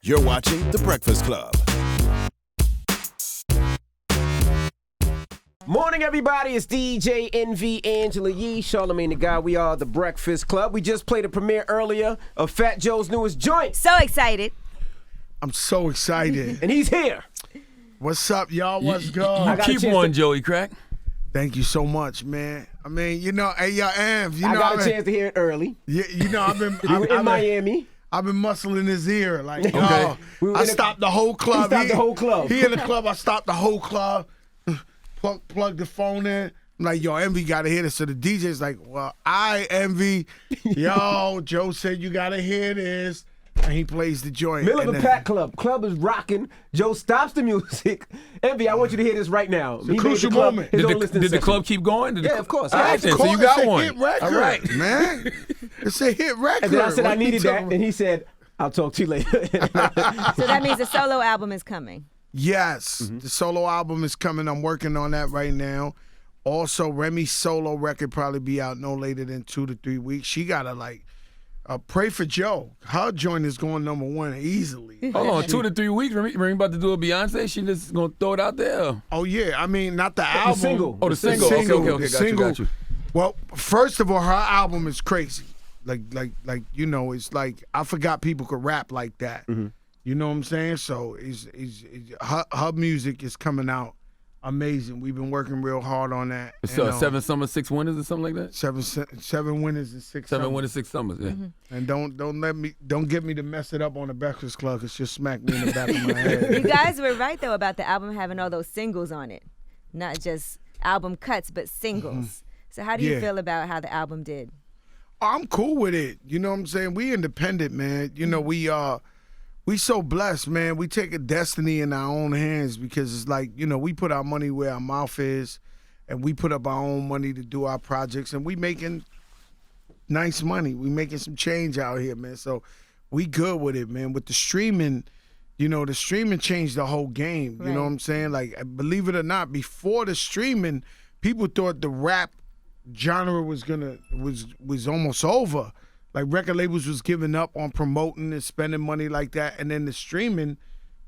You're watching The Breakfast Club. Morning, everybody. It's DJ NV Angela Yee, Charlamagne the Guy. We are The Breakfast Club. We just played a premiere earlier of Fat Joe's newest joint. So excited. I'm so excited. And he's here. What's up, y'all? What's good? You keep one, Joey Crack. Thank you so much, man. I mean, you know, hey, y'all, Amv, you know, I got a chance to hear it early. Yeah, you know, I've been in Miami. I've been muscling his ear, like, Okay. I stopped the whole club. He stopped the whole club. He in the club. I stopped the whole club. Plug the phone in. I'm like, yo, Envy gotta hear this. So the DJ's like, well, Envy. Yo, Joe said you gotta hear this. And he plays the joint. Middle of the pack club. Club is rocking. Joe stops the music. Envy, I want you to hear this right now. It's a crucial moment. Did the club keep going? Yeah, of course. All right, Of then, course, so you got it's a one. hit record, All right, man. It's a hit record. And then I said I What needed you that, talking and he said, I'll talk to you later. So that means the solo album is coming. Yes, the solo album is coming. I'm working on that right now. Also, Remy's solo record probably be out no later than 2 to 3 weeks. She gotta pray for Joe. Her joint is going #1 easily. Hold on, 2 to 3 weeks. Remy about to do a Beyonce. She just gonna throw it out there. Oh yeah, I mean not the album. single. Oh, the single. Okay. Got you. Well, first of all, her album is crazy. Like you know, it's like I forgot people could rap like that. You know what I'm saying? So her music is coming out amazing. We've been working real hard on that. So 7 summers, 6 winters, or something like that. 7 winners and 6 7 summers. winters, 6 summers. Yeah. And don't get me to mess it up on the Breakfast Club, cause she'll smack me in the back of my head. You guys were right, though, about the album having all those singles on it. Not just album cuts, but singles. So how do you feel about how the album did? I'm cool with it. You know what I'm saying? We independent, man. You know, we so blessed, man. We take a destiny in our own hands because it's like, you know, we put our money where our mouth is and we put up our own money to do our projects and we making nice money. We making some change out here, man. So we good with it, man. With the streaming, you know, the streaming changed the whole game. You know what I'm saying? Like, believe it or not, before the streaming, people thought the rap genre was almost over. Like record labels was giving up on promoting and spending money like that, and then the streaming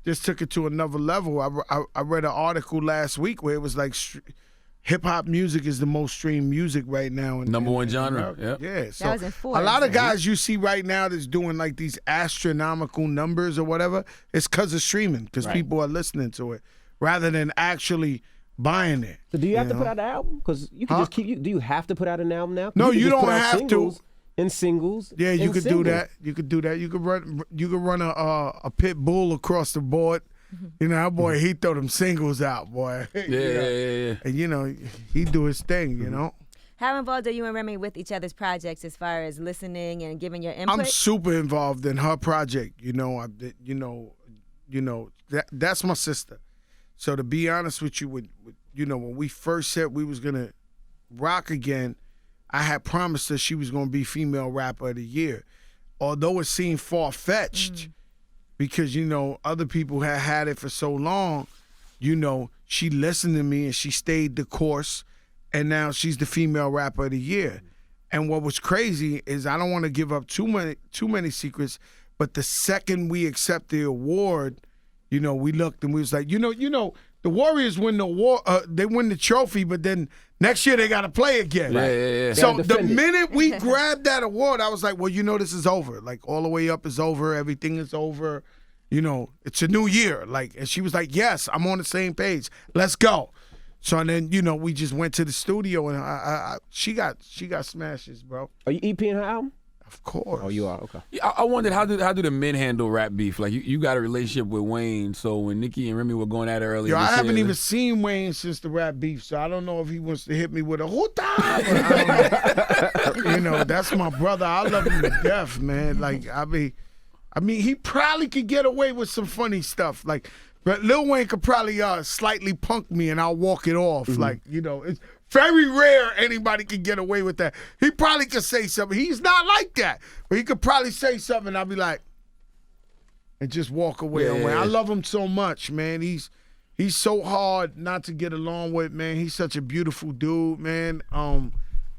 just took it to another level. I read an article last week where it was like hip hop music is the most streamed music right now. #1 genre. Yeah. So That was in Forbes. a lot of guys you see right now that's doing like these astronomical numbers or whatever, it's because of streaming, because people are listening to it rather than actually buying it. So do you have to put out an album? Because you can just keep. Do you have to put out an album now? No, you you can just don't put out have singles to. And singles. Yeah, you and could singles. do that. You could do that. You could run a pit bull across the board. You know, that boy, he throw them singles out, boy. Yeah. And you know, he do his thing. You know. How involved are you and Remy with each other's projects as far as listening and giving your input? I'm super involved in her project. You know, that's my sister. So to be honest with you, when we first said we was gonna rock again, I had promised her she was gonna be female rapper of the year. Although it seemed far-fetched, because you know other people had it for so long, you know she listened to me and she stayed the course, and now she's the female rapper of the year. And what was crazy is I don't want to give up too many secrets, but the second we accept the award, you know, we looked and we was like, you know, the Warriors win the war, they win the trophy, but then next year they got to play again. Yeah. So the minute we grabbed that award, I was like, well, you know, this is over. Like all the way up is over, everything is over. You know, it's a new year. Like, and she was like, yes, I'm on the same page. Let's go. So then, you know, we just went to the studio and she got smashes, bro. Are you EPing her album? Of course. Oh, you are? Okay. Yeah, I wondered how do the men handle rap beef? Like you got a relationship with Wayne, so when Nicki and Remy were going at it earlier, I haven't even seen Wayne since the rap beef, so I don't know if he wants to hit me with a hoota. You know, that's my brother. I love him to death, man. Like I mean, he probably could get away with some funny stuff, like. But Lil Wayne could probably slightly punk me and I'll walk it off. Like, you know, it's very rare anybody can get away with that. He probably could say something. He's not like that. But he could probably say something and I'll be like, and just walk away. I love him so much, man. He's so hard not to get along with, man. He's such a beautiful dude, man.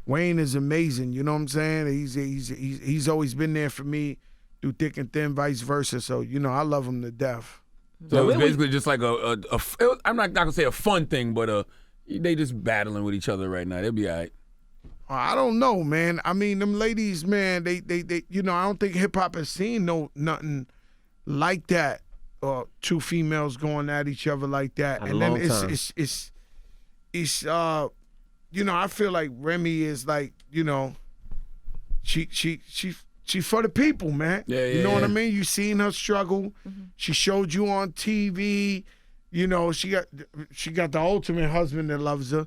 Wayne is amazing, you know what I'm saying? He's always been there for me. through thick and thin, vice versa. So, I love him to death. So it was basically just like I'm not gonna say a fun thing, but they just battling with each other right now. They'll be all right. I don't know, man. I mean, them ladies, man, they I don't think hip hop has seen nothing like that. Two females going at each other like that. And then it's I feel like Remy is like, she for the people, man. Yeah, you know what I mean? You seen her struggle. Mm-hmm. She showed you on TV. She got the ultimate husband that loves her.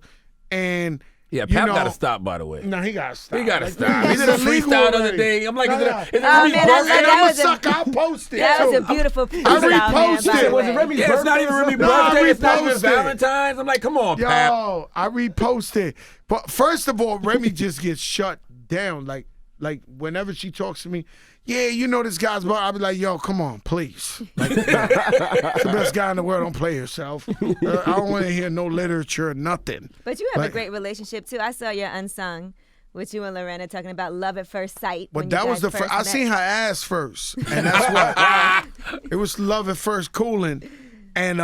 And yeah, Pap got to stop, by the way. No, he got to stop. He got to stop. He did a freestyle the other day. I'm like, is it I'll post it. That was a beautiful freestyle, I reposted it. Was it Remy's birthday? It's not even Remy's birthday. It's not even Valentine's. I'm like, come on, Pap. Yo, I reposted. But first of all, Remy just gets shut down. Like whenever she talks to me, this guy's bar. I'll be like, yo, come on, please. Like, it's the best guy in the world. Don't play yourself. I don't want to hear no literature, nothing. But you have a great relationship too. I saw your Unsung with you and Lorena talking about love at first sight. But that was the first. I seen her ass first, and that's what it was. Love at first cooling, and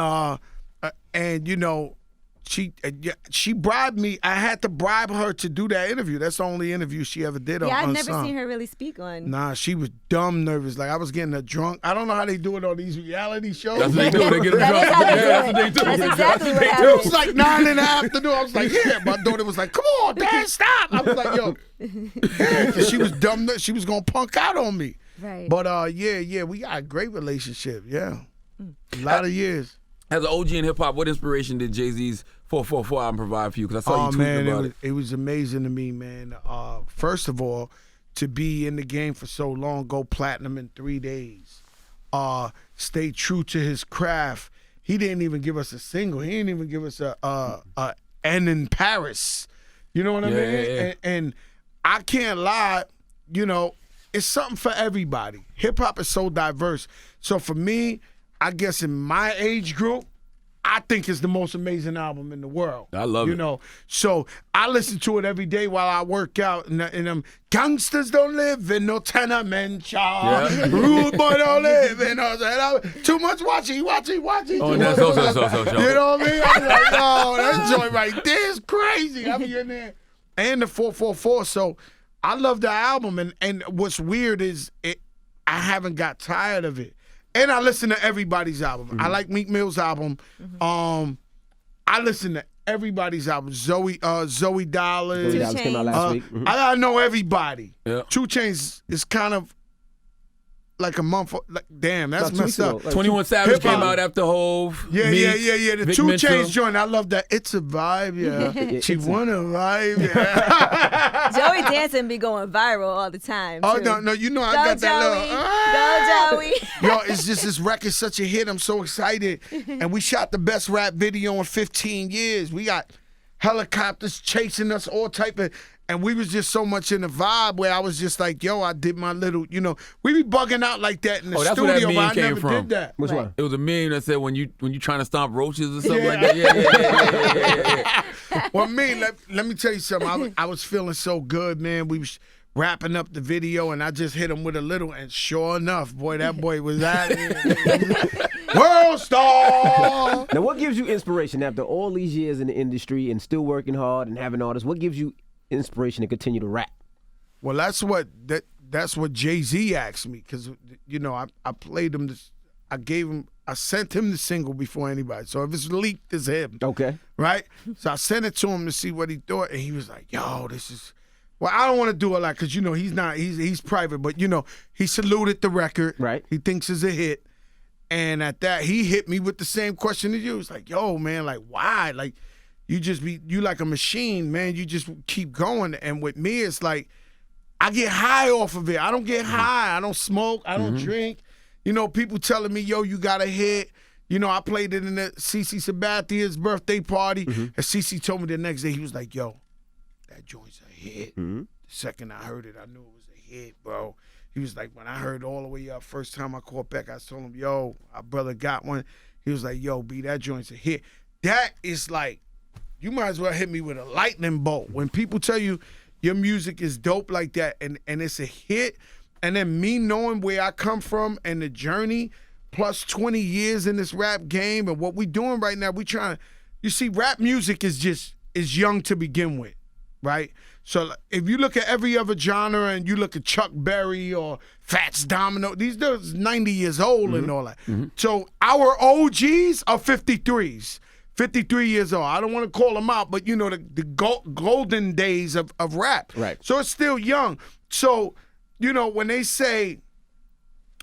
she bribed me. I had to bribe her to do that interview. That's the only interview she ever did on I've Unsung. never seen her really speak on. Nah, she was dumb nervous. Like I was getting her drunk. I don't know how they do it on these reality shows. That's what they do. They get her drunk. That's what they do. That's exactly what happened. It was like 9 in the afternoon. I was like, yeah. My daughter was like, come on, Dad, stop. I was like, yo. Yeah, 'cause she was dumb. She was going to punk out on me. Right. But, we got a great relationship. Yeah. A lot of years. As an OG in hip hop, what inspiration did Jay-Z's 444 album provide for you? Because I saw you tweeting about it. It was amazing to me, man. First of all, to be in the game for so long, go platinum in 3 days, stay true to his craft. He didn't even give us a single. He didn't even give us a N in Paris. You know what I mean? Yeah. And I can't lie, it's something for everybody. Hip hop is so diverse. So for me, I guess in my age group, I think it's the most amazing album in the world. I love it. So I listen to it every day while I work out. And gangsters don't live in no tenement, y'all. Yeah. Rude boy don't live in no. Too much watching. Oh, that's so. You know what I mean? I'm like, oh, that joint right there is crazy. I be in there. And the 444. So I love the album. And what's weird is I haven't got tired of it. And I listen to everybody's album. I like Meek Mill's album. I listen to everybody's album. Zoe Dollars. Zoe Dollars came out last week. I know everybody. Yeah. 2 Chainz is kind of like a month. Damn, that's messed up. 21 Savage Hip-hop. came out after Hove. Yeah. The Vic 2 Mensa. Chainz joint. I love that. It's a vibe, yeah. She wanna vibe, yeah. Joey dancing be going viral all the time. Oh, too. no, I Go got that Joey. little. Go Joey. Yo, it's just this record's such a hit. I'm so excited. And we shot the best rap video in 15 years. We got helicopters chasing us, all type of. And we was just so much in the vibe where I was just like, yo, I did my little, we be bugging out like that in the that's where that studio, meme but I came never from. did that. Which one? It was a meme that said when you trying to stomp roaches or something like that. Yeah. Well, let me tell you something. I was feeling so good, man. We was wrapping up the video, and I just hit him with a little, and sure enough, boy, that boy was out it. World star! Now, what gives you inspiration after all these years in the industry and still working hard and having all this? What gives you inspiration to continue to rap? Well, that's what Jay-Z asked me, because I played him this. I sent him the single before anybody. So if it's leaked, it's him. Okay. Right? So I sent it to him to see what he thought, and he was like, yo, this is. Well, I don't want to do it like, because he's private, but he saluted the record. Right. He thinks it's a hit. And at that, he hit me with the same question as you. It's like, yo, man, like, why? Like, you like a machine, man. You just keep going. And with me, it's like, I get high off of it. I don't get high. I don't smoke. I don't drink. People telling me, yo, you got a hit. I played it in the CeCe Sabathia's birthday party. And CeCe told me the next day, he was like, yo, that joint's a hit. The second I heard it, I knew it was a hit, bro. He was like, when I heard all the way up, first time I called back, I told him, yo, our brother got one. He was like, yo, B, that joint's a hit. That is like, you might as well hit me with a lightning bolt. When people tell you your music is dope like that and it's a hit, me knowing where I come from and the journey, plus 20 years in this rap game and what we doing right now, you see, rap music is young to begin with, right? So if you look at every other genre and you look at Chuck Berry or Fats Domino, these dudes 90 years old and all that. So our OGs are 53s. 53 years old. I don't want to call them out, but the golden days of rap. Right. So it's still young. So, when they say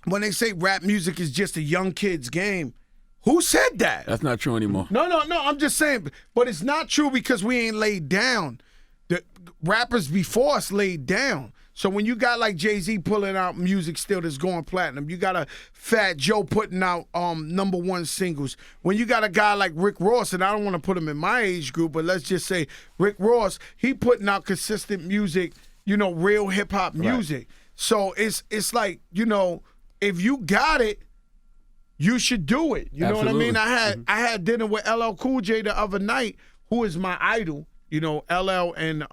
rap music is just a young kid's game, who said that? That's not true anymore. No. I'm just saying, but it's not true because we ain't laid down. The rappers before us laid down. So when you got like Jay-Z pulling out music still that's going platinum, you got a Fat Joe putting out #1 singles. When you got a guy like Rick Ross, and I don't want to put him in my age group, but let's just say Rick Ross, he putting out consistent music, real hip hop music. Right. So it's like, if you got it, you should do it. You Absolutely. know what I mean? I had dinner with LL Cool J the other night, who is my idol. LL and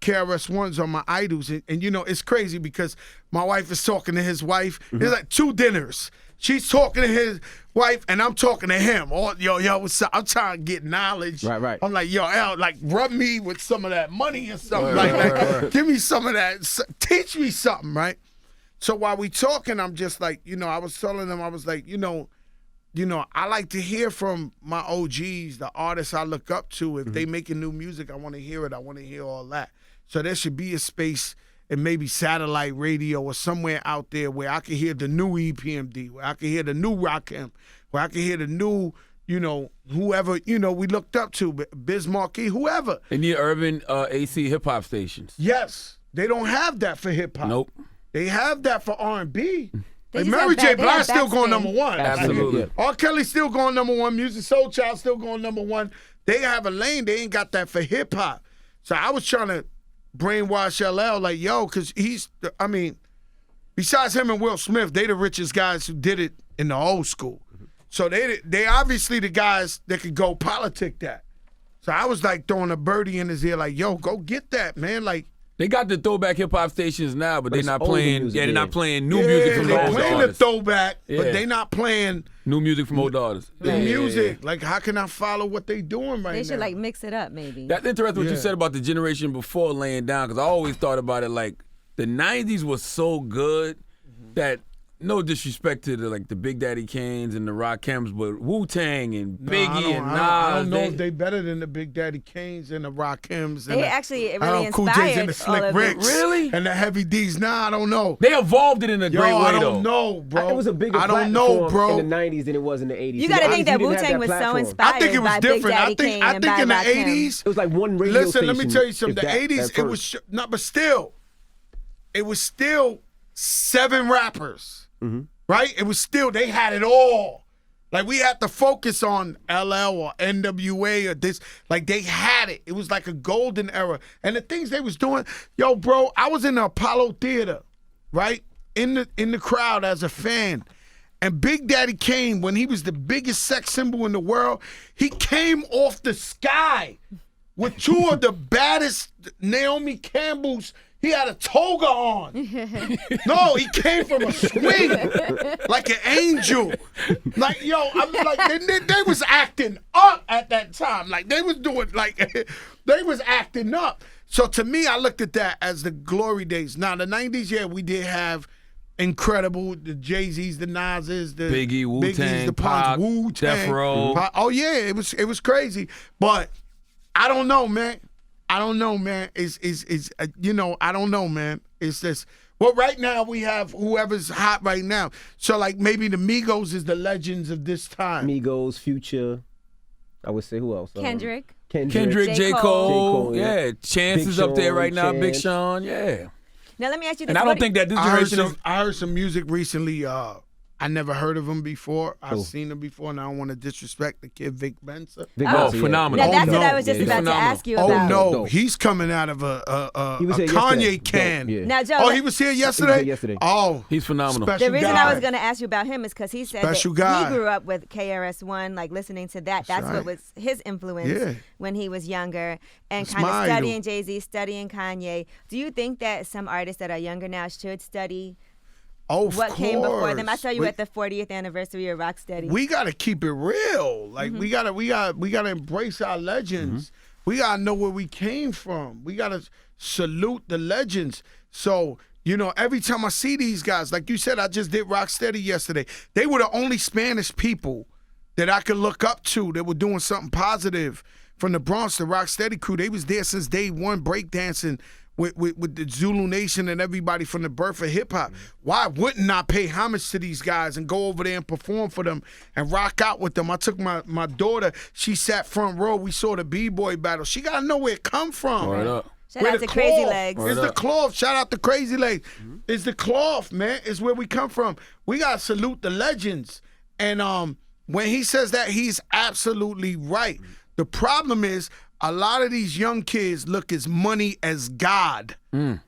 KRS-One's are my idols. And it's crazy because my wife is talking to his wife. There's like 2 dinners. She's talking to his wife, and I'm talking to him. Oh, yo, what's up? I'm trying to get knowledge. Right. I'm like, yo, L, like, rub me with some of that money or something. Right. Give me some of that. Teach me something, right? So while we talking, I'm just like, I was telling them, I was like, I like to hear from my OGs, the artists I look up to. If they making new music, I want to hear it. I want to hear all that. So there should be a space in maybe satellite radio or somewhere out there where I can hear the new EPMD, where I can hear the new Rakim, where I can hear the new, whoever, we looked up to, Biz Markie, whoever. They need urban AC hip-hop stations. Yes. They don't have that for hip-hop. Nope. They have that for R&B. Like just Mary have J. they Blige have still going backspin. #1. Absolutely. R. Kelly still going #1. Music Soul Child still going #1. They have a lane. They ain't got that for hip-hop. So I was trying to brainwash LL like, yo, because besides him and Will Smith, they the richest guys who did it in the old school. So they obviously the guys that could go politic that. So I was like throwing a birdie in his ear like, yo, go get that, man. Like, They got the throwback hip hop stations now, but they're it's not older playing. music, They're yeah. not playing new music from the they're old playing the artists. throwback, Yeah. but they not playing New music from old artists. the Yeah, yeah, yeah. music. Like, how can I follow what they doing right They now? should like mix it up, maybe. That's interesting what you Yeah. said about the generation before laying down, because I always thought about it like the 90s was so good that, no disrespect to the Big Daddy Kanes and the Rakims, but Wu-Tang and Biggie and Nas. I don't know if they better than the Big Daddy Kanes and the Rakims. They actually I really don't Cool J's and the inspired Slick all of Ricks. it. Really? And the Heavy D's. Nah, I don't know. They evolved it in a Yo, great way, I though. don't know, bro. It was a bigger I don't platform know, bro. in the 90s than it was in the 80s. You got to think that Wu-Tang Wu-Tang was so inspired I think it was by different. Big Daddy I think Kane and in the by Rakim. 80s. It was like one radio Listen, let me station, tell you something. if The that, 80s, at it was first. but still, it was still 7 rappers, right? It was still, they had it all. Like, we had to focus on LL or NWA or this. Like, they had it. It was like a golden era. And the things they was doing, yo, bro, I was in the Apollo Theater, right? In the crowd as a fan. And Big Daddy Kane, when he was the biggest sex symbol in the world, he came off the sky with 2 of the baddest Naomi Campbell's. He had a toga on. No, he came from a swing like an angel. Like, yo, I'm like, they was acting up at that time. Like, they was doing, like, they was acting up. So to me, I looked at that as the glory days. Now, the 90s, yeah, we did have incredible, the Jay-Z's, the Nas's, the Biggie, Wu-Tang, Biggies, the Pac, Wu-Tang, Death Row. Pac. Oh, yeah, it was crazy. But I don't know, man. I don't know, man. I don't know, man. It's just, well, right now we have whoever's hot right now. So, like, maybe the Migos is the legends of this time. Migos, Future. I would say who else? Kendrick. Kendrick. J. J. Cole. Cole. Yeah. Chance Big is up there Sean, right now. Big Chance. Sean. Yeah. Now let me ask you this: And I don't think that this I heard generation is. some music recently. I never heard of him before. I've seen him before, and I don't want to disrespect the kid Vic Benson. Phenomenal. Now, that's what I was Yeah, just he's about to phenomenal. ask you Oh about. no, he's coming out of a He was here Kanye yesterday. can. Yeah. Now, Joe, Oh, he was here yesterday. yesterday. Oh, He's phenomenal. special the reason guy. I was going to ask you about him is because he said Special that guy. he grew up with KRS-One, like listening to that. That's right. what was his influence Yeah. when he was younger, and That's kind of my studying idol. Jay-Z, studying Kanye. Do you think that some artists that are younger now should study Of what came before them? I course. saw you at the 40th anniversary of Rocksteady. We gotta keep it real. Like we gotta embrace our legends. We gotta know where we came from. We gotta salute the legends. So, every time I see these guys, like you said, I just did Rocksteady yesterday. They were the only Spanish people that I could look up to that were doing something positive from the Bronx, the Rocksteady crew. They was there since day one, breakdancing with the Zulu Nation and everybody from the birth of hip hop. Why wouldn't I pay homage to these guys and go over there and perform for them and rock out with them? I took my daughter, she sat front row. We saw the B-boy battle. She got to know where it come from. Word up. Shout Where out the to Crazy cloth. Legs. Word It's up. the cloth. Shout out to Crazy Legs. It's the cloth, man. It's where we come from. We got to salute the legends. And when he says that, he's absolutely right. The problem is a lot of these young kids look as money as God. And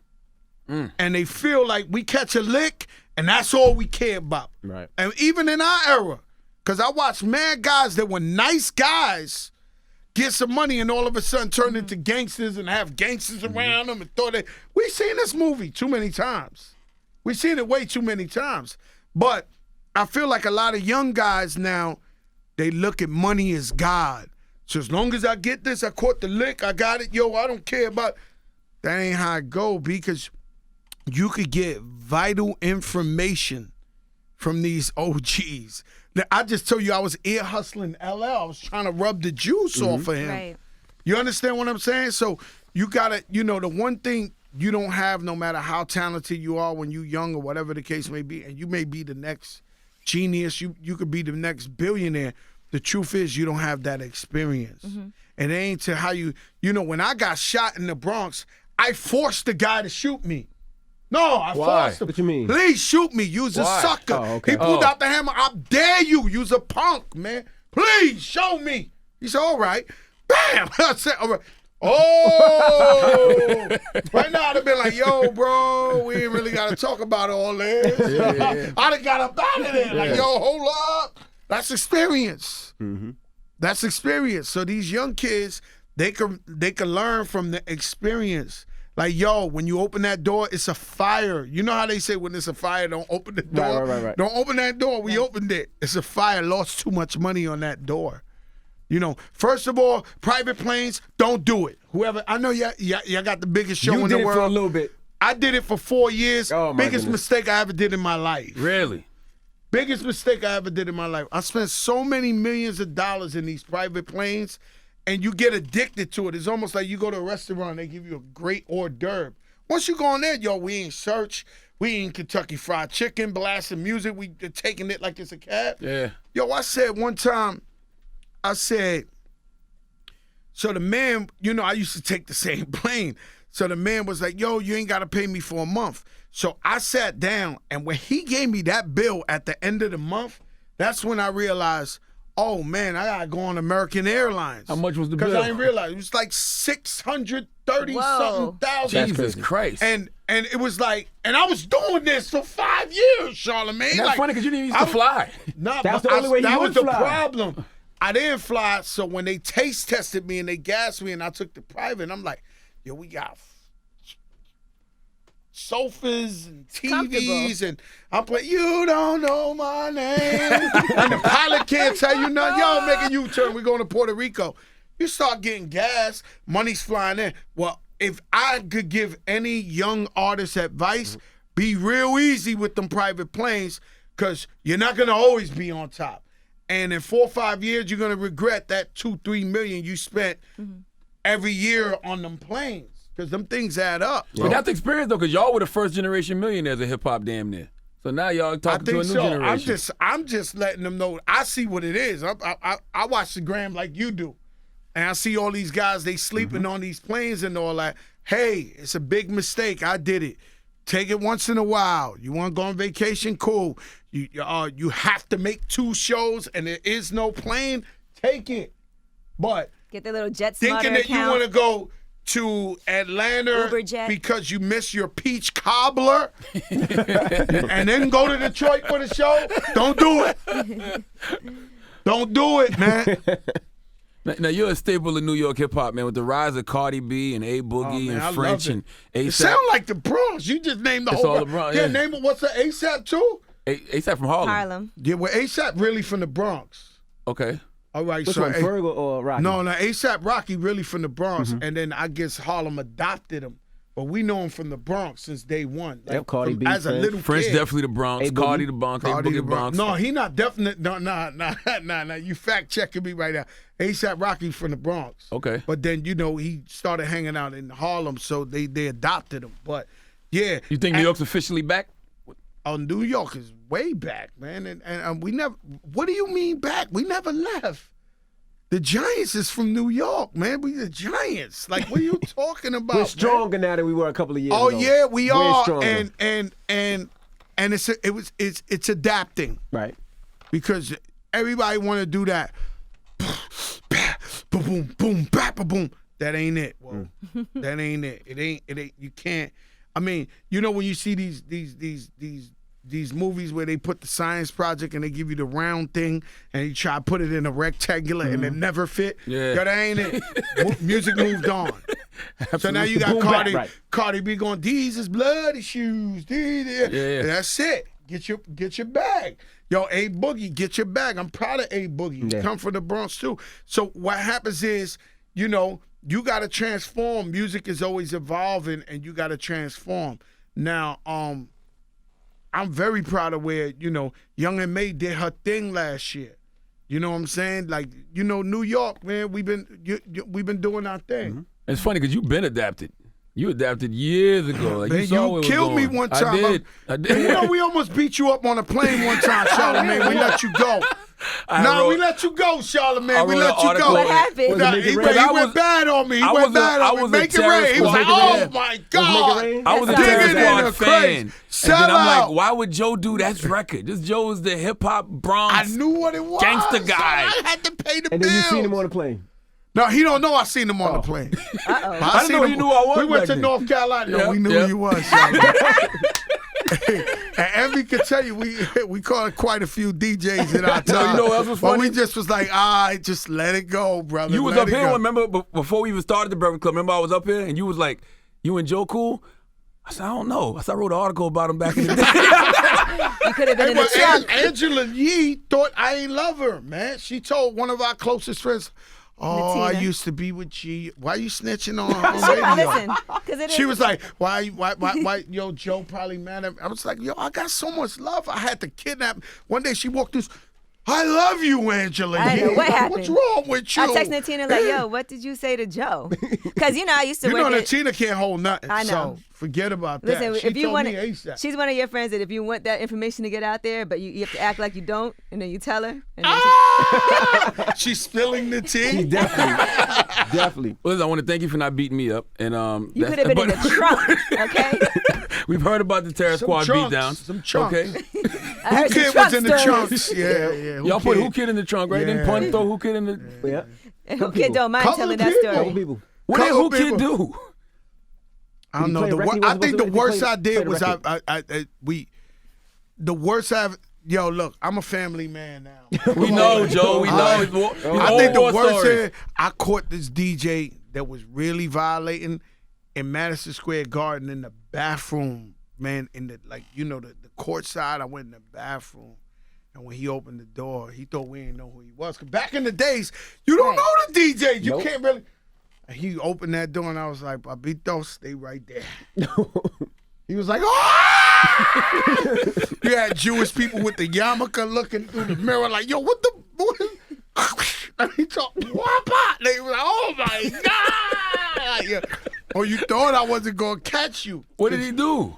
they feel like we catch a lick and that's all we care about. Right. And even in our era, because I watched mad guys that were nice guys get some money and all of a sudden turn into gangsters and have gangsters around them and thought that we've seen this movie too many times. We've seen it way too many times. But I feel like a lot of young guys now, they look at money as God. So as long as I get this, I caught the lick, I got it, I don't care about. That ain't how it go, because you could get vital information from these OGs. Now, I just told you I was ear hustling LL. I was trying to rub the juice off of him. Right. You understand what I'm saying? So you gotta, the one thing you don't have, no matter how talented you are when you're young or whatever the case may be, and you may be the next genius, you could be the next billionaire. The truth is you don't have that experience. And it ain't to how when I got shot in the Bronx, I forced the guy to shoot me. No, I Why? forced him. What you mean? Please shoot me. You's a Why? sucker. Oh, okay. He pulled out the hammer. I dare you. You's a punk, man. Please show me. He said, all right. Bam. I said, all right. Oh. Right now, I'd have been like, yo, bro, we ain't really got to talk about all this. I'd have got up out of there. Like, yo, hold up. That's experience. That's experience. So these young kids, they can learn from the experience. Like, yo, when you open that door, it's a fire. You know how they say when it's a fire, don't open the door? Right. Don't open that door. We opened it. It's a fire. Lost too much money on that door. First of all, private planes, don't do it. Whoever, I know y'all got the biggest show You in did the it world. for a little bit. I did it for 4 years. Oh, my Biggest goodness. mistake I ever did in my life. Really? Biggest mistake I ever did in my life. I spent so many millions of dollars in these private planes, and you get addicted to it. It's almost like you go to a restaurant, they give you a great hors d'oeuvre. Once you go on there, we ain't search. We ain't Kentucky Fried Chicken, blasting music. We taking it like it's a cab. Yeah. I said one time, so the man, I used to take the same plane. So the man was like, yo, you ain't got to pay me for a month. So I sat down, and when he gave me that bill at the end of the month, that's when I realized, oh, man, I got to go on American Airlines. How much was the bill? Because I didn't realize. It was like $630-something thousand. Jesus Christ. And it was like, and I was doing this for 5 years, Charlamagne. And that's funny because you didn't used to fly. No, That's but the only way you that would was the fly. problem. I didn't fly, so when they taste tested me and they gassed me and I took the private, I'm like, yo, we got sofas and TVs, and I'm playing, you don't know my name. And the pilot can't tell you nothing. Yo, make a U-turn. We're going to Puerto Rico. You start getting gas, money's flying in. Well, if I could give any young artist advice, be real easy with them private planes, because you're not going to always be on top. And in 4 or 5 years, you're going to regret that $2-3 million you spent every year on them planes, because them things add up. But that's the experience, though, because y'all were the first generation millionaires of hip-hop damn near. So now y'all I talking to a think new so. generation. I'm just letting them know. I see what it is. I watch the gram like you do, and I see all these guys, they sleeping on these planes and all that. Hey, it's a big mistake. I did it. Take it once in a while. You want to go on vacation? Cool. You have to make 2 shows and there is no plane? Take it. But Get the little jet thinking that you want to go to Atlanta Uberjet. because you miss your peach cobbler and then go to Detroit for the show, don't do it. Don't do it, man. Now you're a staple of New York hip hop, man, with the rise of Cardi B and A Boogie man, I and French love and It ASAP. sound like the Bronx. You just named the It's whole all the Bronx, Yeah, yeah. name it. What's the ASAP too? ASAP from Harlem. Harlem. Yeah, well, ASAP really from the Bronx. Okay. All right, Which so one, Ferg or Rocky? No, ASAP Rocky really from the Bronx, and then I guess Harlem adopted him. But we know him from the Bronx since day one. Like, Yep, Cardi from- B, as a French. little French kid. definitely the Bronx. A Boogie. Cardi the Bronx. A Cardi Boogie the Bronx. No, he not definite. No, nah. You fact checking me right now. ASAP Rocky from the Bronx. Okay. But then he started hanging out in Harlem, so they adopted him. But yeah, You think New York's officially back? New York is way back, man, and we never. What do you mean back? We never left. The Giants is from New York, man. We the Giants. Like, what are you talking about? We're man? stronger now than we were a couple of years Oh ago. yeah, we Way are, stronger. and it's adapting Right. because everybody want to do that. Boom, boom, boom. That ain't it. Whoa. That ain't it. It ain't. You can't. I mean, when you see these movies where they put the science project and they give you the round thing and you try to put it in a rectangular and it never fit. Yeah. That ain't it. Music moved on. So now you got Boom, Cardi, right. Cardi B going, these is bloody shoes. Yeah. That's it. Get your bag. Yo, A Boogie, get your bag. I'm proud of A Boogie. Yeah. He come from the Bronx too. So what happens is, you got to transform. Music is always evolving, and you got to transform. Now, I'm very proud of where Young and May did her thing last year. You know what I'm saying? Like, New York, man, we've been doing our thing. Mm-hmm. It's funny because you've been adapted. You adapted years ago. Like, Man, you saw where you it was killed me going. one time. I did. We almost beat you up on a plane one time, Charlamagne. We let you go. We let you go, Charlamagne. We wrote let an you article. go. What happened? Was it Make It He Rain? went was- bad on me. He I went was a- bad I on me. was a Make it terrorist rain. He was squad. like, Make It oh Rain. my Make It God. Rain? I was a Dig Terror it in Squad the fan. crazy. And Sell then I'm out. like, why would Joe do that record? This Joe is the hip hop Bronx. I knew what it was. Gangsta guy. So I had to pay the And bills. then you seen him on the plane. No, he don't know I seen him on the plane. Uh-oh. I didn't know you knew I was We went back to then. North Carolina. No, Yeah, we knew yeah. who you was. Charlamagne. And Envy could tell you, we caught quite a few DJs in our time. you know what else was But funny? we just was like, just let it go, brother. You was let up it here, go. remember, before we even started the Breakfast Club, remember I was up here and you was like, you and Joe cool? I said, I don't know. I said, I wrote an article about him back in the day. You could have been Hey, in well, the trunk. Angela Yee thought I ain't love her, man. She told one of our closest friends, oh, I Natina. used to be with G. Why you snitching on radio? Listen, because it is. She was like, why, yo, Joe probably mad at me. I was like, yo, I got so much love. I had to kidnap. One day she walked through, I love you, Angela. I know. Yee. What What's happened? wrong with you? I texted Natina like, yo, what did you say to Joe? Because, I used to You know work at... Natina can't hold nothing. I know. So forget about that. Listen, She if you told want me ASAP. she's one of your friends that if you want that information to get out there, but you have to act like you don't, and then you tell her. And then She's spilling the tea. He definitely. Well, listen, I want to thank you for not beating me up. And you could have been in the trunk, okay? We've heard about the Terror Some Squad chunks, beatdowns. some chunks. Okay. I heard Who some Kid trunk was in the stories. chunks. Yeah. Y'all put Kid? Who Kid in the trunk, right? Yeah. Then Pun throw Who Kid in the... Yeah. And who kid don't mind Couple telling of that people. Couple story. people. What did Couple Who Kid people. do? I don't Did he know. play The record? He I wasn't think the supposed to- he worst played- I did played was record. the worst I've. Yo, look, I'm a family man now. We know, Joe. We know. I think the worst is I caught this DJ that was really violating in Madison Square Garden in the bathroom, man. In the the court side. I went in the bathroom, and when he opened the door, he thought we didn't know who he was. 'Cause back in the days, you don't know the DJs. You Nope. can't really. And he opened that door, and I was like, "Papito, stay right there." He was like, "Oh!" You had Jewish people with the yarmulke looking through the mirror, like, "Yo, what the?" And he talked, "Wapa!" They were like, "Oh my God!" Yeah. Oh, you thought I wasn't gonna catch you? What did he do?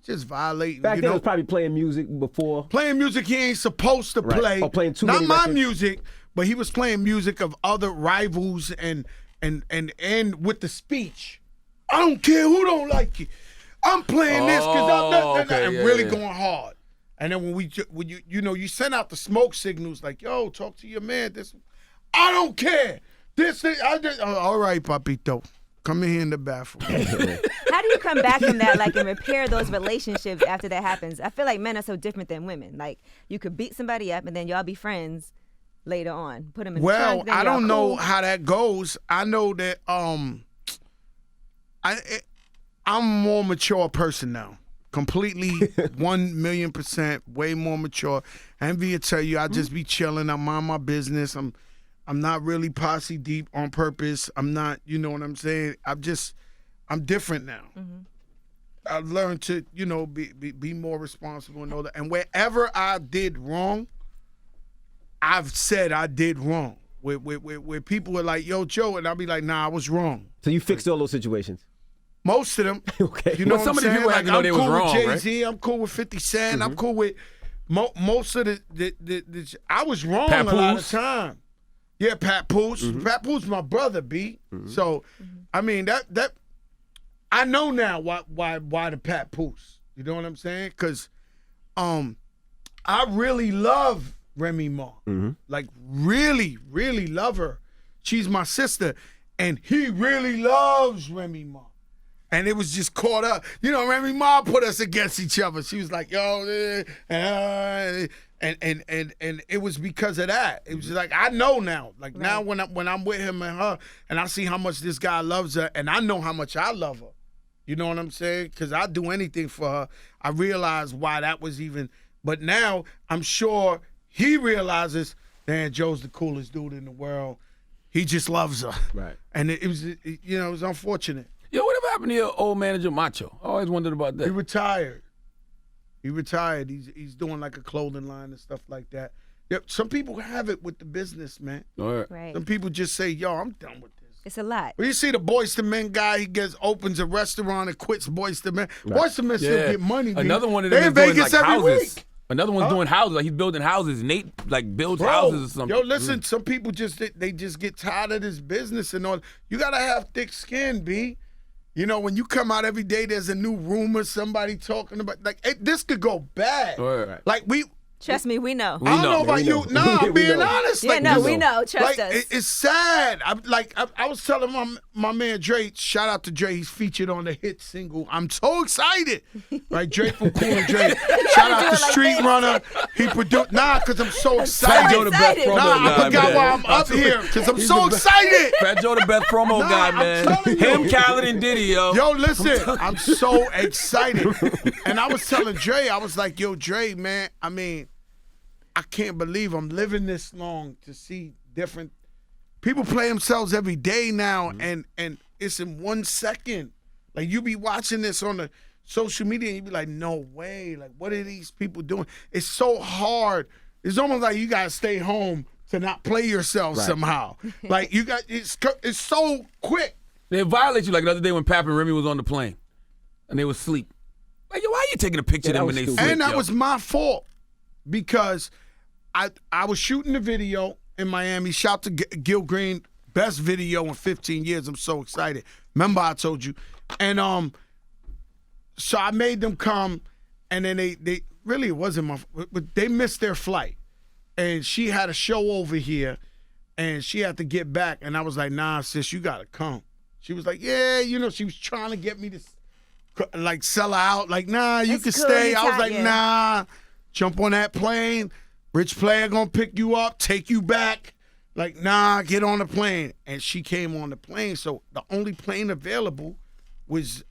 Just violating. Back you then, know, it was probably playing music before. playing music he ain't supposed to Right. play. Or playing too Not many my records. music, but he was playing music of other rivals and with the speech. I don't care who don't like you. I'm playing this because okay, and yeah, really yeah. going hard. And then when you send out the smoke signals like, yo, talk to your man. This, I don't care. This thing, all right, papito. Come in here in the bathroom. How do you come back from that, like, and repair those relationships after that happens? I feel like men are so different than women. Like, you could beat somebody up and then y'all be friends later on. Put them in the trunk, then I y'all don't know cool. how that goes. I know that I'm a more mature person now. Completely 1,000,000% way more mature. Envy will tell you I just be chilling. I mind my business. I'm not really posse deep on purpose. I'm not, you know what I'm saying? I'm different now. Mm-hmm. I've learned to, be more responsible and all that. And wherever I did wrong, I've said I did wrong. Where people are like, yo, Joe, and I'll be like, nah, I was wrong. So you fixed all those situations? Most of them. Okay. You know Well, what I'm some of the saying? people had to know I'm they was cool wrong, with right? Jay-Z. I'm cool with 50 Cent. I'm cool with most of the I was wrong Pat a lot of Poose? time. Yeah, Pat Poose. Pat Poose my brother, B. So, I mean, that I know now why the Pat Poose. You know what I'm saying? Because I really love Remy Ma. Like, really, really love her. She's my sister. And he really loves Remy Ma. And it was just caught up. You know, Remy Ma put us against each other. She was like, yo, and it was because of that. It was like, I know now. Like, now when I'm with him and her, and I see how much this guy loves her, and I know how much I love her. You know what I'm saying? Because I'd do anything for her. I realize why that was even. But now I'm sure he realizes, man, Joe's the coolest dude in the world. He just loves her. Right. And it was unfortunate. Yo, whatever happened to your old manager Macho? I always wondered about He that. retired. He's doing like a clothing line and stuff like that. Yep. Some people have it with the business, man. All right. Right. Some people just say, yo, I'm done with this. It's a lot. Well, you see the Boyz II Men guy, he opens a restaurant and quits Boyz II Men. Boyz II Men still Yeah. get money. B. Another one of They them in is doing Vegas like every houses. week. Another one's doing houses. Like he's building houses. Nate like builds Bro, houses or something. yo, listen, some people just get tired of this business and all. You gotta have thick skin, B. You know, when you come out every day, there's a new rumor, somebody talking about this could go bad. Right. Like Trust me, we know. I don't know know. about We you. know. No, I'm We being know. honest. Yeah, like, no, this- we know. Trust like, us. It's sad. I was telling my man Dre, shout out to Dre, he's featured on the hit single. I'm so excited. Right, Dre from Cool and Dre. Shout out to do it like Street this. Runner. He produced, because I'm so Fat excited. Joe the best excited. promo Nah, I guy, forgot man. why I'm up here, because I'm so excited. Fat Joe the best promo Nah, guy, I'm man. telling you. Him, Khaled, and Diddy, yo. Yo, listen, I'm so excited. And I was telling Dre, I was like, yo, Dre, man, I mean, I can't believe I'm living this long to see different people play themselves every day now, and it's in 1 second. Like, you be watching this on the social media and you be like, no way. Like, what are these people doing? It's so hard. It's almost like you gotta stay home to not play yourself somehow. Like, it's so quick. They violate you like the other day when Pap and Remy was on the plane and they was asleep. Like, yo, why are you taking a picture Yeah, of them that when they was sleep? stupid. And that yo? was my fault because I was shooting the video in Miami. Shout to Gil Green, best video in 15 years. I'm so excited. Remember I told you. And so I made them come, and then they really, it wasn't my fault, but they missed their flight. And she had a show over here, and she had to get back. And I was like, nah, sis, you got to come. She was like, yeah, she was trying to get me to like sell her out. Like, nah, you It's can cool, stay. you I was tight, like, yeah. nah, jump on that plane. Rich player gonna pick you up, take you back. Like, nah, get on the plane. And she came on the plane. So the only plane available was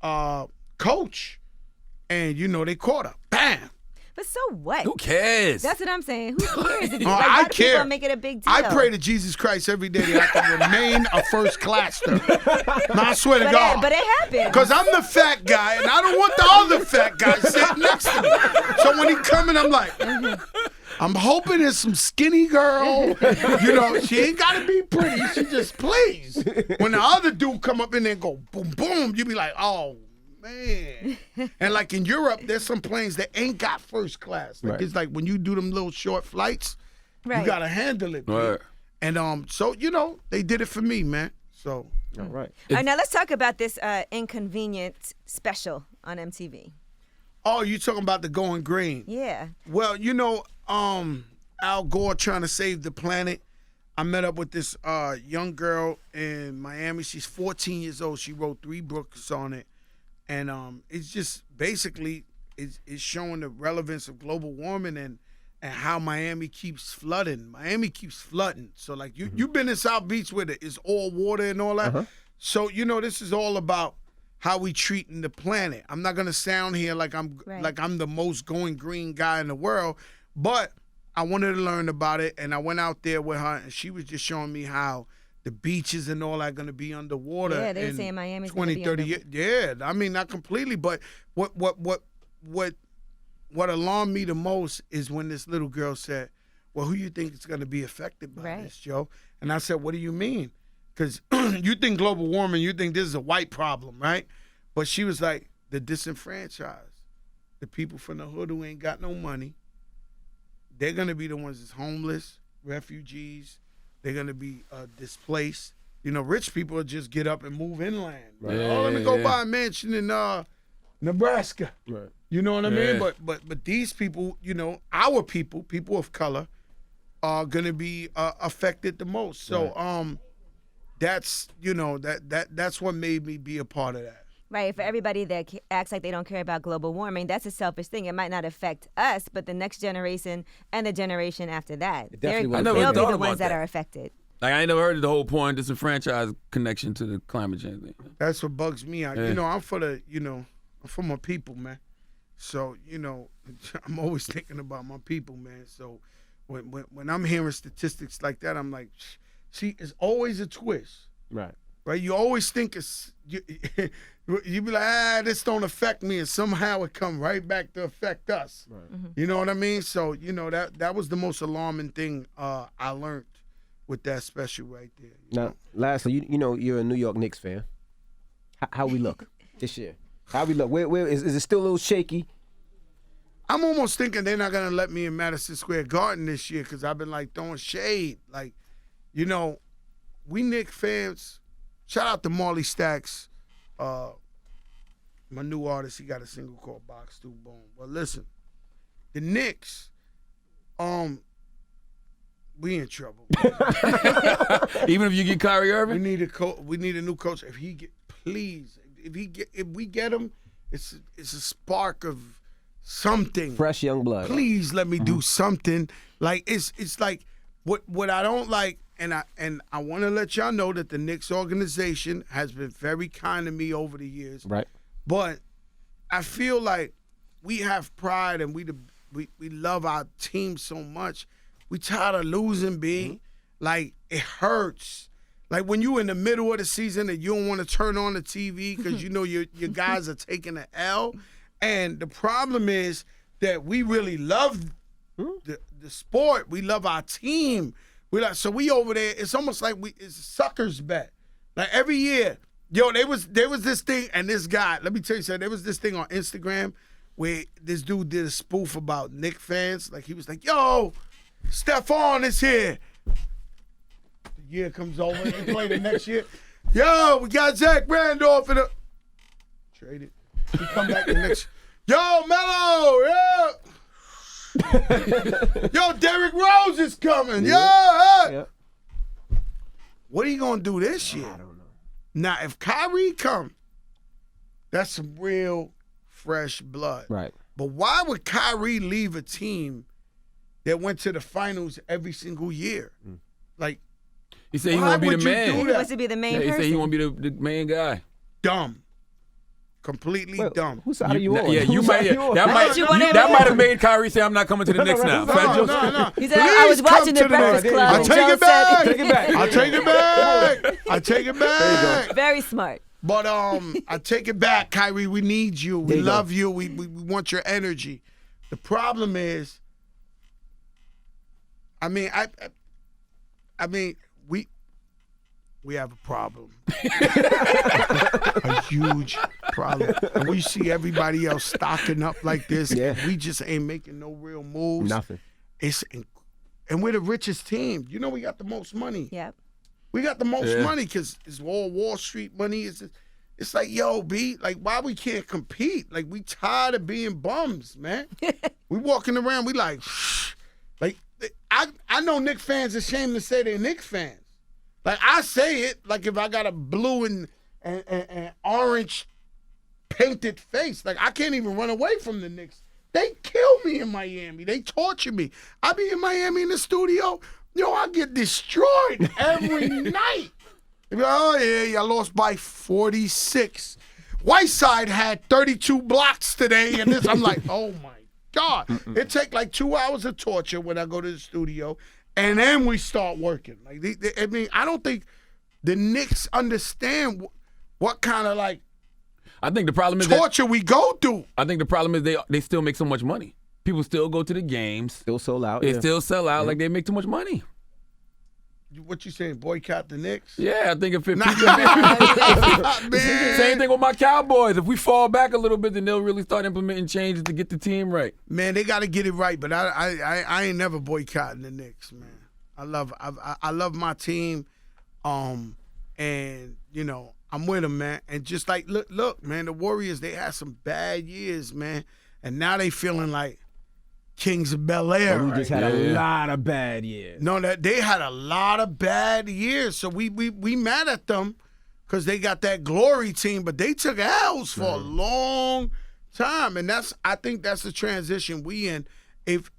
Coach. And, they caught her. Bam. But so what? Who cares? That's what I'm saying. Who cares? Like, I why do care. people make it a big deal? I pray to Jesus Christ every day that I can remain a first classer. No, I swear to but God. but it happened. Because I'm the fat guy, and I don't want the other fat guy sitting next to me. So when he coming, I'm like, I'm hoping it's some skinny girl. She ain't got to be pretty. She just please. When the other dude come up in there and go boom, boom, you be like, oh, man. And like in Europe, there's some planes that ain't got first class. Like, it's like when you do them little short flights, you Right. got to handle it. Right. Man. And so, they did it for me, man. So All right. All right, now let's talk about this inconvenient special on MTV. Oh, you talking about the Going Green? Yeah. Well, Al Gore trying to save the planet. I met up with this young girl in Miami. She's 14 years old. She wrote 3 books on it. And it's just basically it's showing the relevance of global warming and how Miami keeps flooding. Miami keeps flooding. So like you've been in South Beach with it. It's all water and all that. So this is all about how we treating the planet. I'm not gonna sound here like I'm the most going green guy in the world, but I wanted to learn about it, and I went out there with her, and she was just showing me how the beaches and all that going to be underwater. Yeah, they were in saying Miami's 20, 30 years. Yeah, I mean, not completely, but what alarmed me the most is when this little girl said, well, who you think is going to be affected by this, Joe? And I said, what do you mean? Because you think global warming, you think this is a white problem, right? But she was like, the disenfranchised, the people from the hood who ain't got no money, they're going to be the ones that's homeless, refugees. They're going to be displaced. Rich people will just get up and move inland. Right? Let me go buy a mansion in Nebraska. Right. You know what I mean? But these people, our people of color, are going to be affected the most. So that's that's what made me be a part of that. Right, for everybody that acts like they don't care about global warming, that's a selfish thing. It might not affect us, but the next generation and the generation after that, they'll be the ones that are affected. Like, I ain't never heard of the whole point, disenfranchised connection to the climate change thing. That's what bugs me out. Yeah. I'm for my people, man. So, I'm always thinking about my people, man. So when I'm hearing statistics like that, I'm like, see, it's always a twist. Right. Right? You always think you be like, this don't affect me, and somehow it come right back to affect us. Right. Mm-hmm. You know what I mean? So, that was the most alarming thing I learned with that special right there. Now, lastly, you're a New York Knicks fan. How we look this year? How we look? Where is it still a little shaky? I'm almost thinking they're not going to let me in Madison Square Garden this year because I've been, throwing shade. We Knicks fans, shout out to Marley Stacks, my new artist. He got a single called Box 2 Boom. But listen, the Knicks, we in trouble. Even if you get Kyrie Irving? We need a new coach. If we get him, it's a spark of something. Fresh young blood. Please let me do something. It's like what I don't like, and I want to let y'all know that the Knicks organization has been very kind to me over the years. Right. But I feel like we have pride and we love our team so much. We tired of losing, B. Like, it hurts. Like when you in the middle of the season and you don't want to turn on the TV because your guys are taking an L. And the problem is that we really love the sport. We love our team. So we over there, it's almost like it's a sucker's bet. Like every year, there was this thing, and this guy, let me tell you something, there was this thing on Instagram where this dude did a spoof about Knicks fans. Like he was like, yo, Stephon is here. The year comes over, they play the next year. Yo, we got Zach Randolph in the traded. We come back the next. Yo, Melo, yeah. Yo, Derrick Rose is coming. Yeah. What are you gonna do this year? I don't know. Now, if Kyrie come, that's some real fresh blood. Right. But why would Kyrie leave a team that went to the finals every single year? Like, he said he want to be the man. He wants to be the main person. He said he want to be the main guy. Dumb. Completely dumb. Whose side are you on? Yeah, that might have made Kyrie say, I'm not coming to the Knicks now. No. He said, I was watching the Breakfast Club. I take it back. I take it back. Very smart. But I take it back, Kyrie. We need you. We love you. We want your energy. The problem is, I mean, we have a problem. A huge problem. And we see everybody else stocking up like this. Yeah. We just ain't making no real moves. Nothing. And we're the richest team. We got the most money. Yep. We got the most money because it's all Wall Street money. It's like, yo, B, like, why we can't compete? Like, we tired of being bums, man. We walking around, we like, like, I know Knicks fans ashamed to say they're Knicks fans. Like, I say it, like, if I got a blue and orange painted face, like, I can't even run away from the Knicks. They kill me in Miami. They torture me. I be in Miami in the studio. Yo, I get destroyed every night. They be like, oh, yeah, I lost by 46. Whiteside had 32 blocks today. And this, I'm like, oh, my God. It take like 2 hours of torture when I go to the studio. And then we start working. Like, I mean, I don't think the Knicks understand what kind of, like, I think the problem is torture we go through. I think the problem is they still make so much money. People still go to the games. Still sold out. They still sell out like they make too much money. What you saying, boycott the Knicks? Yeah, I think if it same thing with my Cowboys. If we fall back a little bit, then they'll really start implementing changes to get the team right. Man, they got to get it right. But I ain't never boycotting the Knicks, man. I love my team, and you know I'm with them, man. And just like look, man, the Warriors, they had some bad years, man, and now they feeling like Kings of Bel-Air. We just had a lot of bad years. No, that they had a lot of bad years. So we mad at them because they got that glory team, but they took L's for a long time. And I think that's the transition we in. If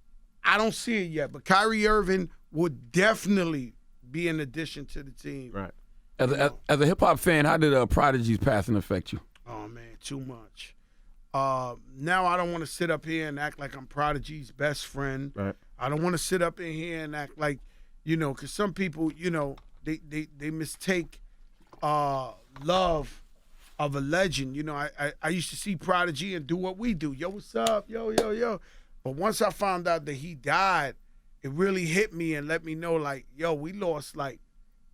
I don't see it yet, but Kyrie Irving would definitely be an addition to the team. Right. As a hip hop fan, how did Prodigy's passing affect you? Oh man, too much. Now I don't want to sit up here and act like I'm Prodigy's best friend. Right. I don't want to sit up in here and act like, you know, because some people, you know, they mistake love of a legend. You know, I used to see Prodigy and do what we do. Yo, what's up? Yo, yo, yo. But once I found out that he died, it really hit me and let me know, like, yo, we lost, like,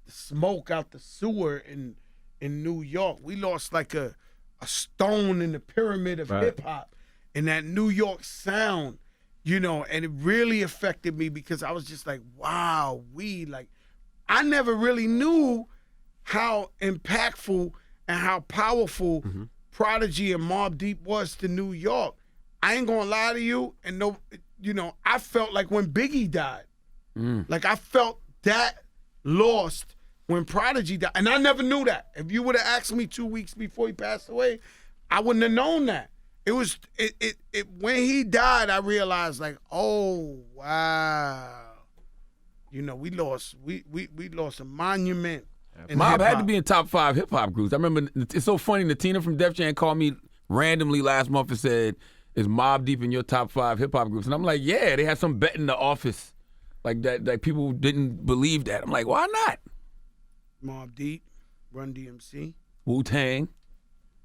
the smoke out the sewer in New York. We lost, like, a stone in the pyramid of hip-hop and that New York sound, you know, and it really affected me because I was just like, wow, I never really knew how impactful and how powerful Prodigy and Mobb Deep was to New York. I ain't gonna lie to you, and no, you know, I felt like when Biggie died, like I felt that lost when Prodigy died, and I never knew that. If you would have asked me 2 weeks before he passed away, I wouldn't have known that. It was when he died, I realized, like, oh wow, you know, we lost a monument. Mobb had to be in top 5 hip hop groups. I remember it's so funny. Natina from Def Jam called me randomly last month and said, "Is Mobb Deep in your top 5 hip hop groups?" And I'm like, "Yeah." They had some bet in the office, like that. Like people didn't believe that. I'm like, "Why not?" Mobb Deep, Run DMC, Wu-Tang.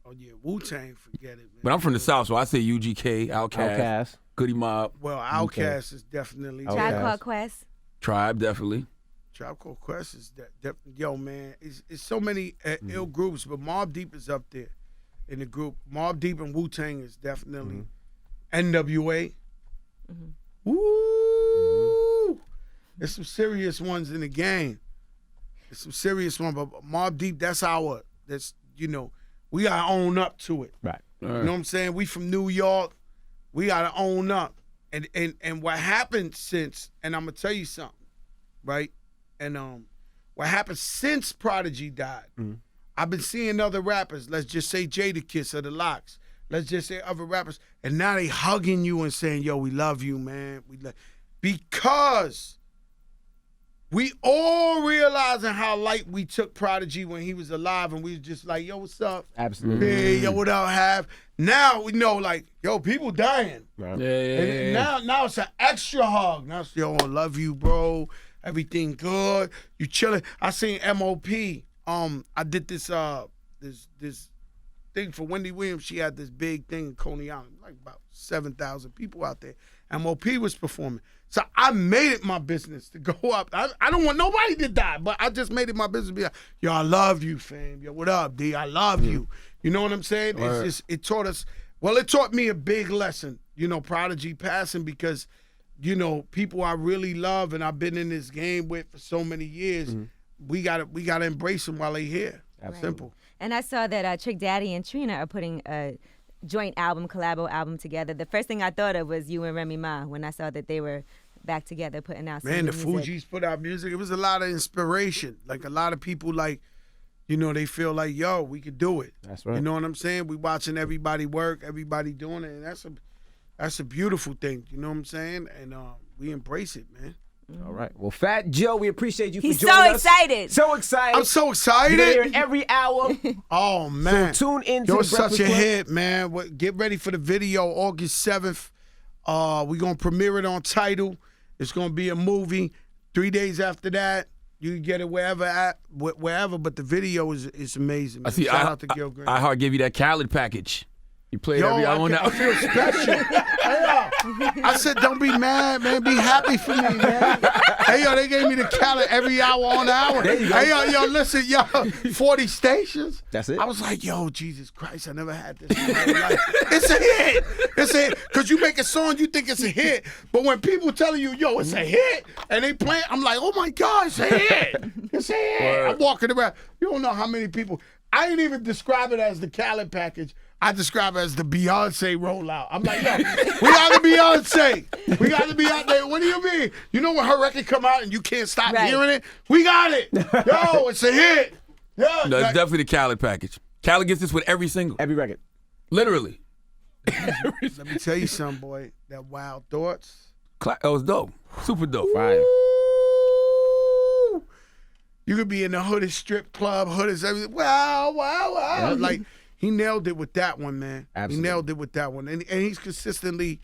Oh yeah, Wu-Tang, forget it, man. But I'm from the South, so I say UGK, Outkast, Goody Mob. Well, Outkast is definitely Tribe Called Quest. Tribe, definitely. Tribe Called Quest is yo, man. It's so many ill groups, but Mobb Deep is up there in the group. Mobb Deep and Wu-Tang is definitely NWA. Woo! There's some serious ones in the game. There's some serious ones, but Mobb Deep, you know, we gotta own up to it. Right. You know what I'm saying? We from New York. We gotta own up. And what happened since, and I'm gonna tell you something, right? And what happened since Prodigy died, I've been seeing other rappers, let's just say Jadakiss or the Lox, let's just say other rappers, and now they hugging you and saying, yo, we love you, man. Because we all realizing how light we took Prodigy when he was alive, and we was just like, yo, what's up? Absolutely. Hey, yo, what up, Have? Now we know, like, yo, people dying. Right. Yeah. Now it's an extra hug. Now it's, yo, I love you, bro. Everything good. You chilling. I seen MOP. I did this this thing for Wendy Williams. She had this big thing in Coney Island, like about 7,000 people out there. MOP was performing. So I made it my business to go up. I don't want nobody to die, but I just made it my business to be like, yo, I love you, fam. Yo, what up, D? I love you. You know what I'm saying? It's just, it taught me a big lesson, you know, Prodigy passing, because, you know, people I really love and I've been in this game with for so many years, we gotta embrace them while they here. Simple. And I saw that Trick Daddy and Trina are putting a joint collabo album together. The first thing I thought of was you and Remy Ma when I saw that they were back together putting out some Man, the music. Fugees put out music. It was a lot of inspiration. Like a lot of people, like, you know, they feel like, yo, we could do it. That's right. You know what I'm saying? We watching everybody work, everybody doing it, and that's a beautiful thing. You know what I'm saying? And we embrace it, man. All right. Well, Fat Joe, we appreciate you He's for joining us. so excited. So excited. I'm so excited. You're here every hour. Oh, man. So tune into Yo, the it's such Breakfast a Club. hit, man. Get ready for the video August 7th. We're going to premiere it on Tidal. It's going to be a movie. 3 days after that, you can get it wherever, but the video is amazing, man. I see. Shout out to Gil Green. iHeart give you that Khaled package. You play it Yo, every hour on I that. feel special. I said, don't be mad, man. Be happy for me, man. Hey, yo, they gave me the Khaled every hour on the hour. There you go. Hey, yo, listen, yo, 40 stations. That's it. I was like, yo, Jesus Christ, I never had this in my life. It's a hit. It's a hit. Because you make a song, you think it's a hit. But when people telling you, yo, it's a hit, and they play, I'm like, oh, my God, it's a hit. It's a hit. Word. I'm walking around. You don't know how many people. I didn't even describe it as the Khaled package. I describe it as the Beyonce rollout. I'm like, yo, we got the Beyonce. We got the Beyonce. What do you mean? You know when her record come out and you can't stop Right. hearing it? We got it. Yo, it's a hit. Yeah, No, it's definitely the Khaled package. Khaled gets this with every single. Every record. Literally. let me tell you something, boy. That Wild Thoughts. That was dope. Super dope. Fire. Ooh. You could be in the hooded strip club, hooded everything. Wow, wow, wow. Like, he nailed it with that one, man. Absolutely. He nailed it with that one. And he's consistently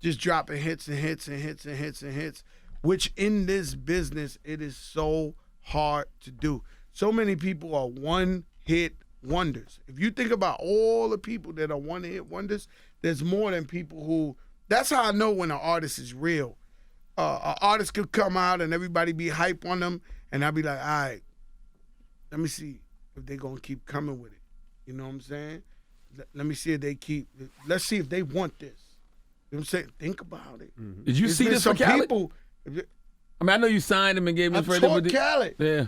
just dropping hits and hits and hits and hits and hits, which in this business, it is so hard to do. So many people are one-hit wonders. If you think about all the people that are one-hit wonders, there's more than people who, that's how I know when an artist is real. An artist could come out and everybody be hype on them, and I'll be like, all right, let me see if they're going to keep coming with it. You know what I'm saying? Let me see if they keep, let's see if they want this. You know what I'm saying? Think about it. Did you There's see been this for some Khaled? people. I mean, I know you signed him and gave him I for taught Khaled. Yeah.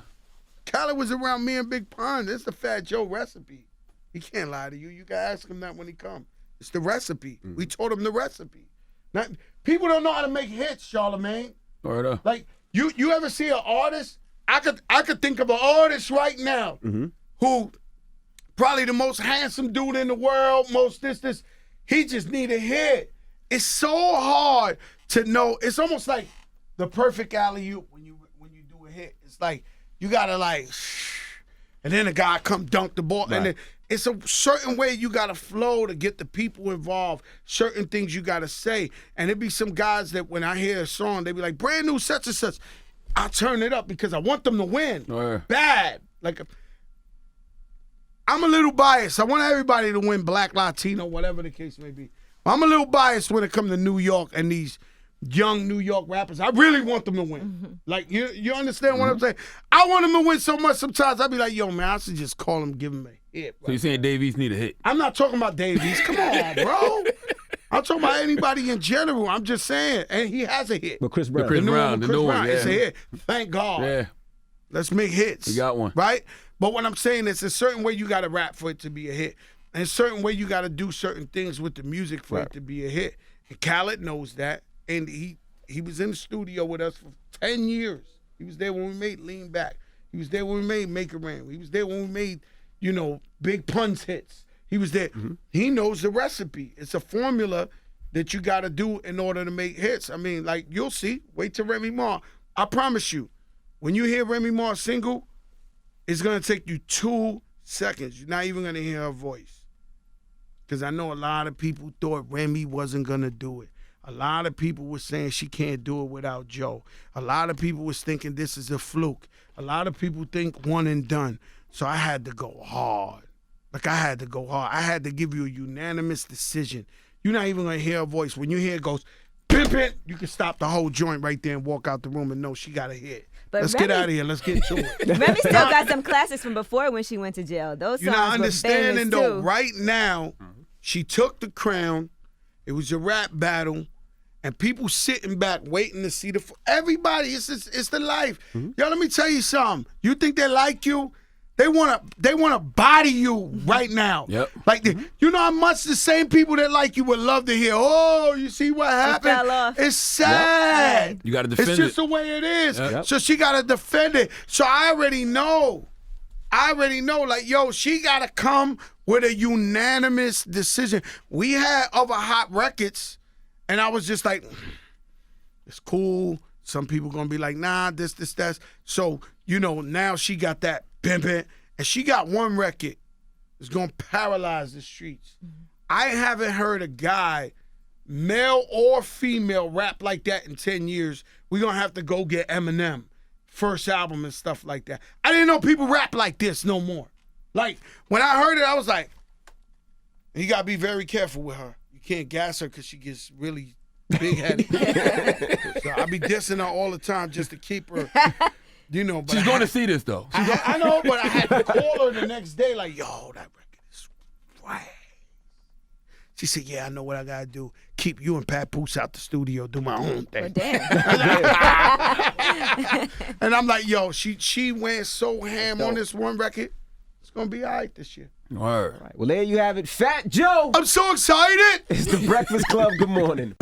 Khaled was around me and Big Pun. This is the Fat Joe recipe. He can't lie to you. You can ask him that when he come. It's the recipe. We taught him the recipe. Now, people don't know how to make hits, Charlamagne. Word up. Like you ever see an artist? I could think of an artist right now who probably the most handsome dude in the world, most this. He just need a hit. It's so hard to know. It's almost like the perfect alley-oop when you do a hit. It's like you gotta like, and then the guy come dunk the ball, and then it's a certain way you gotta flow to get the people involved. Certain things you gotta say, and it be some guys that when I hear a song, they be like brand new such and such. I turn it up because I want them to win. Bad, like. I'm a little biased. I want everybody to win, Black, Latino, whatever the case may be. I'm a little biased when it comes to New York and these young New York rappers. I really want them to win. Like, you understand what I'm saying? I want them to win so much sometimes I be like, yo, man, I should just call him, give him a hit. So you're saying Dave East need a hit? I'm not talking about Davies. Come on, bro. I'm talking about anybody in general. I'm just saying. And he has a hit. But Chris Brown. Chris The new Brown, one the with Chris new one, Brown. yeah. It's a hit. Thank God. Yeah. Let's make hits. We got one. Right? But what I'm saying is a certain way you got to rap for it to be a hit. And a certain way you got to do certain things with the music for it to be a hit. And Khaled knows that. And he was in the studio with us for 10 years. He was there when we made Lean Back. He was there when we made Make It Rain. He was there when we made, Big Pun's hits. He was there. He knows the recipe. It's a formula that you got to do in order to make hits. I mean, like, you'll see. Wait till Remy Ma. I promise you, when you hear Remy Ma single, it's going to take you 2 seconds. You're not even going to hear her voice. Because I know a lot of people thought Remy wasn't going to do it. A lot of people were saying she can't do it without Joe. A lot of people was thinking this is a fluke. A lot of people think one and done. So I had to go hard. I had to go hard. I had to give you a unanimous decision. You're not even going to hear her voice. When you hear it goes, pimpin', you can stop the whole joint right there and walk out the room and know she got a hit. But Let's get out of here. Let's get to it. Remy still got some classics from before when she went to jail. Those songs You're not were understanding, famous though. too. Right now, she took the crown. It was a rap battle. and people sitting back waiting to see everybody. It's the life. Yo, let me tell you something. You think they like you? They wanna body you right now. Yep. Like you know how much the same people that like you would love to hear. Oh, you see what happened? fell off. It's sad. Yep. You gotta defend It's just it. the way it is. Yep. So she gotta defend it. So I already know. Like, yo, she gotta come with a unanimous decision. We had other hot records, and I was just like, it's cool. Some people gonna be like, nah, this, that. So, now she got that pimpin', and she got one record that's gonna paralyze the streets. I haven't heard a guy, male or female, rap like that in 10 years. We're gonna have to go get Eminem first album and stuff like that. I didn't know people rap like this no more. Like, when I heard it, I was like, you gotta be very careful with her. You can't gas her because she gets really big-headed. So I be dissing her all the time just to keep her, But She's going to see this, though. I know, but I had to call her the next day like, yo, that record is right. She said, yeah, I know what I got to do. Keep you and Pat Poose out the studio, do my own thing. Well, damn. And I'm like, yo, she went so ham on this one record. It's going to be all right this year. Word. Well, there you have it. Fat Joe. I'm so excited. It's the Breakfast Club. Good morning.